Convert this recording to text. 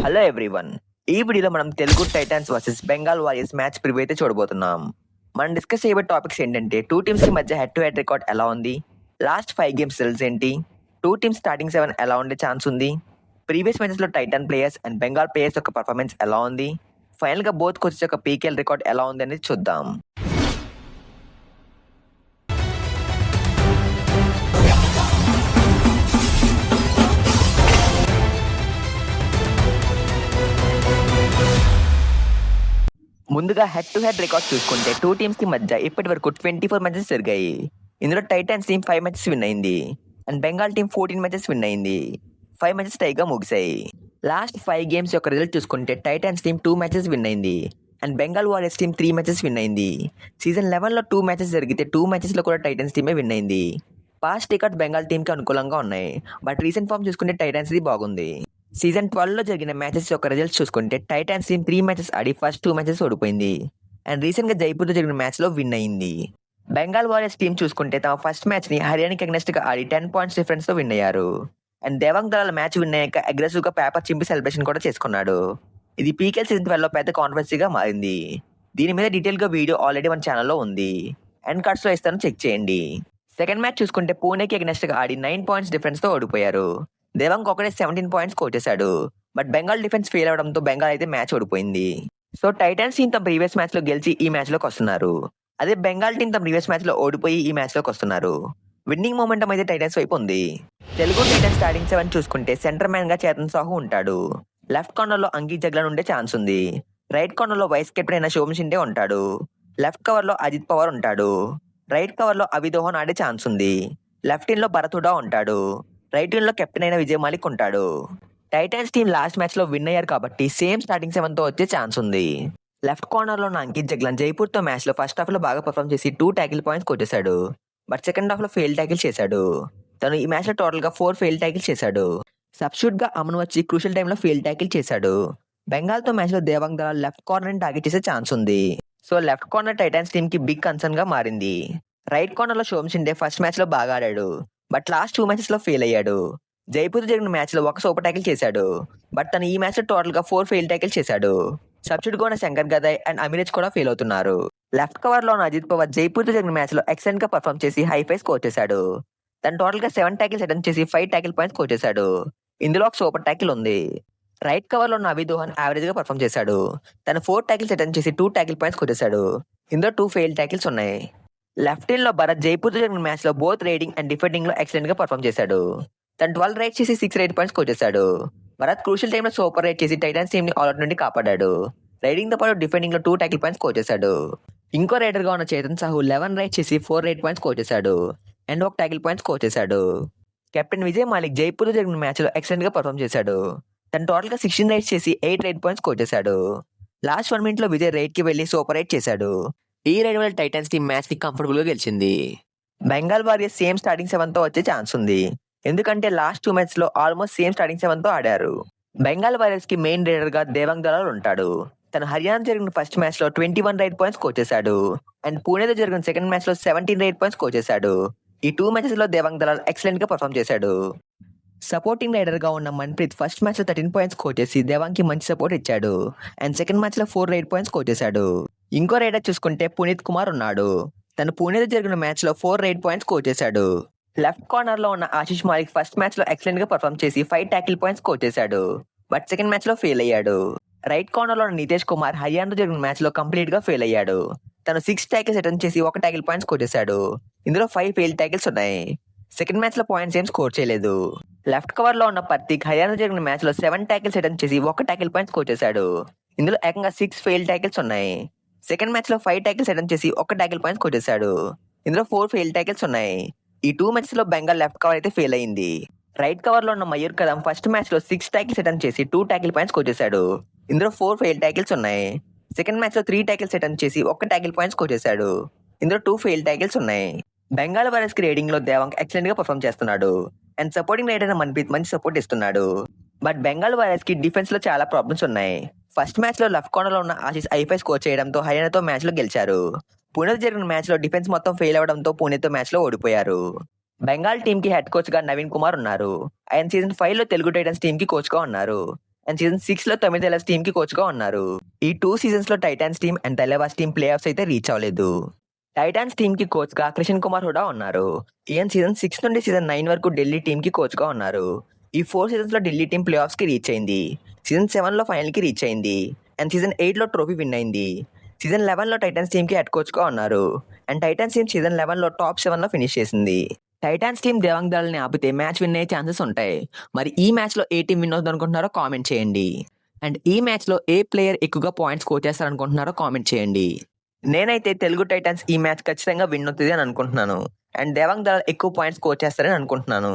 Hello everyone. ఈ వీడియోలో మనం Telugu Titans versus Bengal warriors match preview అయితే చూడబోతున్నాం. మనం డిస్కస్ చేయబోయే టాపిక్స్ ఏంటంటే టూ టీమ్స్ కి మధ్య హెడ్ టు హెడ్ రికార్డ్ ఎలా ఉంది, లాస్ట్ 5 గేమ్స్ రిజల్ట్స్ ఏంటి, టూ టీమ్స్ స్టార్టింగ్ 7 ఎలా ఉండే ఛాన్స్ ఉంది, ప్రీవియస్ మ్యాచెస్ లో Titan players and Bengal players యొక్క పర్ఫార్మెన్స్ ఎలా ఉంది, ఫైనల్ గా బోత్ కోచెస్ యొక్క పీకేఎల్ రికార్డ్ ఎలా ఉంది అనేది చూద్దాం. ముందుగా హెడ్ టు హెడ్ రికార్డ్ చూసుకుంటే టూ టీమ్స్ కి మధ్య ఇప్పటి వరకు 24 మ్యాచెస్ జరిగాయి. ఇందులో టైటాన్స్ టీమ్ 5 మ్యాచెస్ విన్ అయింది and Bengal team 14 matches win అయింది. 5 మ్యాచెస్ టైగా ముగిశాయి. లాస్ట్ 5 గేమ్స్ యొక్క రిజల్ట్ చూసుకుంటే టైటాన్స్ టీమ్ 2 మ్యాచెస్ విన్ అయింది and Bengal warriors team 3 matches win అయింది. సీజన్ 11 లో 2 మ్యాచెస్ జరిగితే 2 మ్యాచెస్ లో కూడా టైటాన్స్ టీమే విన్ అయింది. పాస్ట్ రికార్డ్ బెంగాల్ టీమ్ కి అనుకూలంగా ఉన్నాయి, బట్ రీసెంట్ ఫామ్ చూసుకుంటే టైటాన్స్ ది బాగుంది. సీజన్ 12 లో జరిగిన మ్యాచెస్ యొక్క రిజల్ట్స్ చూసుకుంటే టైటాన్స్ టీమ్ 3 మ్యాచెస్ ఆడి ఫస్ట్ 2 మ్యాచెస్ ఓడిపోయింది అండ్ రీసెంట్ గా జైపూర్ లో జరిగిన మ్యాచ్ లో విన్ అయింది. బెంగాల్ వారియర్స్ టీమ్ చూసుకుంటే తమ ఫస్ట్ మ్యాచ్ ని హర్యానాకి అగెన్స్ట్ గా ఆడి 10 పాయింట్స్ డిఫరెన్స్ తో విన్ అయ్యారు అండ్ దేవాంగ్ దళాల మ్యాచ్ విన్ అయ్యాక అగ్రెసివ్ గా పేపర్ చింపి సెలబ్రేషన్ కూడా చేసుకున్నాడు. ఇది పీకేఎల్ సీజన్ 12 లో పెద్ద కాన్ఫరెన్సీగా మారింది. దీని మీద డీటెయిల్ గా వీడియో ఆల్రెడీ మన ఛానల్లో ఉంది, అండ్ కార్డ్స్ లో ఇస్తాను, చెక్ చేయండి. సెకండ్ మ్యాచ్ చూసుకుంటే పూణేకి అగెన్స్ట్ గా ఆడి 9 పాయింట్స్ డిఫరెన్స్ తో ఓడిపోయారు. దేవాంగ్ ఒకటే 17 పాయింట్స్ స్కోర్ చేశాడు, బట్ బెంగాల్ డిఫెన్స్ ఫెయిల్ అవడంతో బెంగాల్ అయితే మ్యాచ్ ఓడిపోయింది. సో టైటాన్స్ టీమ్ తమ ప్రీవియస్ మ్యాచ్ లో గెలిచి ఈ మ్యాచ్ లోకి వస్తున్నారు. అదే బెంగాల్ టీమ్ తమ ప్రీవియస్ మ్యాచ్ లో ఓడిపోయి ఈ మ్యాచ్ లోకి వస్తున్నారు. విన్నింగ్ మొమెంటం అయితే టైటాన్స్ వైపు ఉంది. తెలుగు టైటాన్స్ స్టార్టింగ్ 7 చూసుకుంటే సెంటర్ మ్యాన్ గా చేతన్ సాహు ఉంటాడు. లెఫ్ట్ కార్నర్ లో అంకీ జగ్లాన్ ఉండే ఛాన్స్ ఉంది. రైట్ కార్నర్ లో వైస్ కెప్టెన్ అయిన శోభన్ షిండే ఉంటాడు. లెఫ్ట్ కవర్ లో అజిత్ పవార్ ఉంటాడు. రైట్ కవర్ లో అవిదోహన్ ఆడే ఛాన్స్ ఉంది. లెఫ్ట్ ఇన్ లో భరత్ హుడా ఉంటాడు. రైట్ విన్ లో కెప్టెన్ అయిన విజయ్ మాలిక్ ఉంటాడు. టైటాన్స్ టీమ్ లాస్ట్ మ్యాచ్ లో విన్ అయ్యారు కాబట్టి సేమ్ స్టార్టింగ్ 7 తో వచ్చే ఛాన్స్ ఉంది. లెఫ్ట్ కార్నర్ లో అంకిత్ జగ్లాన్ జైపూర్ తో మ్యాచ్ లో ఫస్ట్ హాఫ్ లో బాగా పర్ఫామ్ చేసి 2 ట్యాకిల్ పాయింట్స్ కొట్టేశాడు, బట్ సెకండ్ హాఫ్ లో ఫెయిల్ ట్యాకిల్ చేశాడు. తను ఈ మ్యాచ్ లో టోటల్ గా 4 ఫెయిల్ ట్యాకిల్ చేశాడు. సబ్స్టిట్యూట్ గా అమన్ వచ్చి క్రూషియల్ టైమ్ లో ఫెయిల్ ట్యాకిల్ చేశాడు. బెంగాల్ తో మ్యాచ్ లో దేవాంగ్ దళాల్ లెఫ్ట్ కార్నర్ ని టార్గెట్ చేసే ఛాన్స్ ఉంది. So left corner Titans team కి బిగ్ కన్సర్న్ గా మారింది. రైట్ కార్నర్ లో శోభన్ షిండే ఫస్ట్ మ్యాచ్ లో బాగా ఆడాడు, బట్ లాస్ట్ 2 మ్యాచెస్ లో ఫెయిల్ అయ్యాడు. జైపూర్ జరిగిన మ్యాచ్ లో ఒక సూపర్ ట్యాకిల్ చేశాడు, బట్ తను ఈ మ్యాచ్ లో టోటల్ గా 4 ఫెయిల్ ట్యాకిల్ చేశాడు. సబ్స్టిట్యూట్ గా ఉన్న శంకర్ గదాయ్ అండ్ అమిరేజ్ కూడా ఫెయిల్ అవుతున్నారు. లెఫ్ట్ కవర్ లో ఉన్న అజిత్ పవార్ జైపూర్ తో జరిగిన మ్యాచ్ లో ఎక్సలెంట్ గా పర్ఫామ్ చేసి హైఫై స్కోర్ చేశాడు. తను టోటల్ గా 7 ట్యాకిల్స్ అటెంప్ట్ చేసి 5 ట్యాకిల్ పాయింట్స్ స్కోర్ చేశాడు. ఇందులో ఒక సూపర్ ట్యాకిల్ ఉంది. రైట్ కవర్ లో ఉన్న అవిదోహన్ యావరేజ్ గా పర్ఫామ్ చేశాడు. తను 4 ట్యాకిల్స్ అటెంప్ట్ చేసి 2 ట్యాకిల్ పాయింట్స్ స్కోర్ చేశాడు. ఇందులో 2 ఫెయిల్ ట్యాకిల్స్ ఉన్నాయి. లెఫ్ట్ ఇన్ లో భరత్ జైపూర్ తో జరిగిన మ్యాచ్ లో బోత్ రైడింగ్ అండ్ డిఫెండింగ్ లో ఎక్సలెంట్ గా పర్ఫామ్ చేశాడు. తను 12 రైడ్ చేసి 6 రైడ్ పాయింట్స్ స్కోర్ చేశాడు. భరత్ క్రూషియల్ టైమ్ లో సూపర్ రైడ్ చేసి టైటాన్స్ టీమ్ ని ఆల్అౌట్ నుండి కాపాడాడు. రైడింగ్ తో పాటు డిఫెండింగ్ లో 2 ట్యాకిల్ పాయింట్స్ స్కోర్ చేశాడు. ఇంకో రైడర్ గా ఉన్న చేతన్ సాహు 11 రైడ్ చేసి 4 రైడ్ పాయింట్స్ స్కోర్ చేశాడు అండ్ ఒక ట్యాకిల్ పాయింట్ స్కోర్ చేశాడు. కెప్టెన్ విజయ్ మాలిక్ జైపూర్ లో జరిగిన మ్యాచ్ లో ఎక్సలెంట్ గా పర్ఫామ్ చేశాడు. తను టోటల్ గా 16 రైడ్స్ చేసి 8 రైడ్ పాయింట్స్ స్కోర్ చేశాడు. లాస్ట్ 1 మినిట్ లో విజయ్ రైడ్ కి వెళ్లి సూపర్ రైడ్ చేశాడు. ఈ రైడ్ వల్ల టైటాన్స్ టీమ్ మ్యాచ్ ని కంఫర్టబుల్ గా గెలిచింది. బెంగాల్ వారియర్స్ సేమ్ స్టార్టింగ్ 7 తో వచ్చే ఛాన్స్ ఉంది, ఎందుకంటే లాస్ట్ 2 మ్యాచ్ లో ఆల్మోస్ట్ సేమ్ స్టార్టింగ్ 7 తో ఆడారు. బెంగాల్ వారియర్స్ కి మెయిన్ రైడర్ గా దేవాంగ్ దళాల్ ఉంటాడు. తను హర్యానా జరిగిన ఫస్ట్ మ్యాచ్ లో 21 రైడ్ పాయింట్స్ స్కోర్ చేశాడు అండ్ పూణేతో జరిగిన సెకండ్ మ్యాచ్ లో 17 రైడ్ పాయింట్స్ స్కోర్ చేశాడు. ఈ 2 మ్యాచెస్ లో దేవాంగ్ దళాల్ ఎక్సలెంట్ గా పర్ఫామ్ చేశాడు. సపోర్టింగ్ రైడర్ గా ఉన్న మన్ప్రీత్ ఫస్ట్ మ్యాచ్ లో 13 పాయింట్స్ స్కోర్ చేసి దేవాంగ్ కి మంచి సపోర్ట్ ఇచ్చాడు అండ్ సెకండ్ మ్యాచ్ లో 4 రైడ్ పాయింట్స్ స్కోర్ చేశాడు. ఇంకో రైడర్ చూసుకుంటే పునీత్ కుమార్ ఉన్నాడు. తను పూణేతో జరిగిన మ్యాచ్ లో 4 రైడ్ పాయింట్స్ స్కోర్ చేశాడు. లెఫ్ట్ కార్నర్ లో ఉన్న ఆశిష్ మాలిక్ ఫస్ట్ మ్యాచ్ లో ఎక్సలెంట్ గా పర్ఫామ్ చేసి 5 ట్యాకిల్ పాయింట్స్ స్కోర్ చేశాడు, బట్ సెకండ్ మ్యాచ్ లో ఫెయిల్ అయ్యాడు. రైట్ కార్నర్ లో ఉన్న నితేష్ కుమార్ హర్యానాతో జరిగిన మ్యాచ్ లో కంప్లీట్ గా ఫెయిల్ అయ్యాడు. తను 6 ట్యాకిల్స్ అటెంప్ట్ చేసి 1 ట్యాకిల్ పాయింట్ స్కోర్ చేశాడు. ఇందులో 5 ఫెయిల్ ట్యాకిల్స్ ఉన్నాయి. సెకండ్ మ్యాచ్ లో పాయింట్స్ ఏం స్కోర్ చేయలేదు. లెఫ్ట్ కవర్ లో ఉన్న పర్తీక్ హర్యానా జరిగిన మ్యాచ్ లో 7 ట్యాకిల్స్ అటెంప్ట్ చేసి 1 ట్యాకిల్ పాయింట్ స్కోర్ చేశాడు. ఇందులో ఏకంగా 6 ఫెయిల్ ట్యాకిల్స్ ఉన్నాయి. సెకండ్ మ్యాచ్ లో 5 ట్యాకిల్స్ అటెంప్ట్ చేసి 1 ట్యాకిల్ పాయింట్ స్కోర్ చేశాడు. ఇందులో 4 ఫెయిల్ ట్యాకిల్స్ ఉన్నాయి. ఈ 2 మ్యాచెస్ లో బెంగాల్ లెఫ్ట్ కవర్ అయితే ఫెయిల్ అయింది. రైట్ కవర్ లో ఉన్న మయూర్ కదం ఫస్ట్ మ్యాచ్ లో 6 ట్యాకిల్స్ అటెంప్ట్ చేసి 2 ట్యాకిల్ పాయింట్స్ స్కోర్ చేశాడు. ఇందులో 4 ఫెయిల్ ట్యాకిల్స్ ఉన్నాయి. సెకండ్ మ్యాచ్ లో 3 ట్యాకిల్స్ అటెంప్ట్ చేసి 1 ట్యాకిల్ పాయింట్ స్కోర్ చేశాడు. ఇందులో 2 ఫెయిల్ ట్యాకిల్స్ ఉన్నాయి. బెంగాల్ వారియర్స్ కి రైడింగ్ లో దేవాంగ్ ఎక్సలెంట్ గా పర్ఫామ్ చేస్తున్నాడు అండ్ సపోర్టింగ్ రైడర్ మన్ప్రీత్ మంచి సపోర్ట్ ఇస్తున్నాడు. బట్ బెంగాల్ వారియర్స్ కి డిఫెన్స్ లో చాలా ప్రాబ్లమ్స్ ఉన్నాయి. ఫస్ట్ మ్యాచ్ లో లెఫ్ట్ కార్నర్ లో ఉన్న ఆశిష్ ఐఫై స్కోర్ చేయడంతో హర్యానాతో మ్యాచ్ లో గెలిచారు. పూణేతో జరిగిన మ్యాచ్ లో డిఫెన్స్ మొత్తం ఫెయిల్ అవడంతో పూణేతో మ్యాచ్ లో ఓడిపోయారు. బెంగాల్ టీమ్ కి హెడ్ కోచ్ గా నవీన్ కుమార్ ఉన్నారు. ఆయన సీజన్ 5 లో తెలుగు టైటన్స్ టీమ్ కి కోచ్ గా ఉన్నారు. అండ్ సీజన్ 6లో తమిళ తెలవాస్ టీమ్ కి కోచ్ గా ఉన్నారు. ఈ 2 సీజన్స్ లో Titans team and Thalaivas team play అయితే రీచ్ అవ్వలేదు. టైటాన్స్ టీమ్ కి కోచ్ గా కిషన్ కుమార్ హుడా ఉన్నారు. ఈయన సీజన్ 6 నుండి సీజన్ 9 వరకు ఢిల్లీ టీమ్ కి కోచ్ గా ఉన్నారు. ఈ 4 సీజన్స్ లో ఢిల్లీ టీమ్ ప్లే ఆఫ్స్ కి రీచ్ అయింది. సీజన్ 7 లో ఫైనల్ కి రీచ్ అయింది. అండ్ సీజన్ 8 లో ట్రోఫీ విన్ అయింది. సీజన్ 11 లో టైటాన్స్ టీమ్ కి హెడ్ కోచ్ గా ఉన్నారు. అండ్ టైటాన్స్ టీమ్ సీజన్ 11 లో టాప్ 7 లో ఫినిష్ చేసింది. టైటాన్స్ టీమ్ దేవాంగ్ దళని ఆపితే మ్యాచ్ విన్ అయ్యే ఛాన్సెస్ ఉంటాయి. మరి ఈ మ్యాచ్ లో ఏ టీం విన్ అవుతుంది అనుకుంటున్నారో కామెంట్ చేయండి. అండ్ ఈ మ్యాచ్ లో ఏ ప్లేయర్ ఎక్కువగా పాయింట్స్ స్కోర్ చేస్తారనుకుంటున్నారో కామెంట్ చేయండి. నేనైతే తెలుగు టైటాన్స్ ఈ మ్యాచ్ ఖచ్చితంగా విన్ అవుతుంది అని అనుకుంటున్నాను. అండ్ దేవాంగ్ దళ ఎక్కువ పాయింట్స్ స్కోర్ చేస్తారని అనుకుంటున్నాను.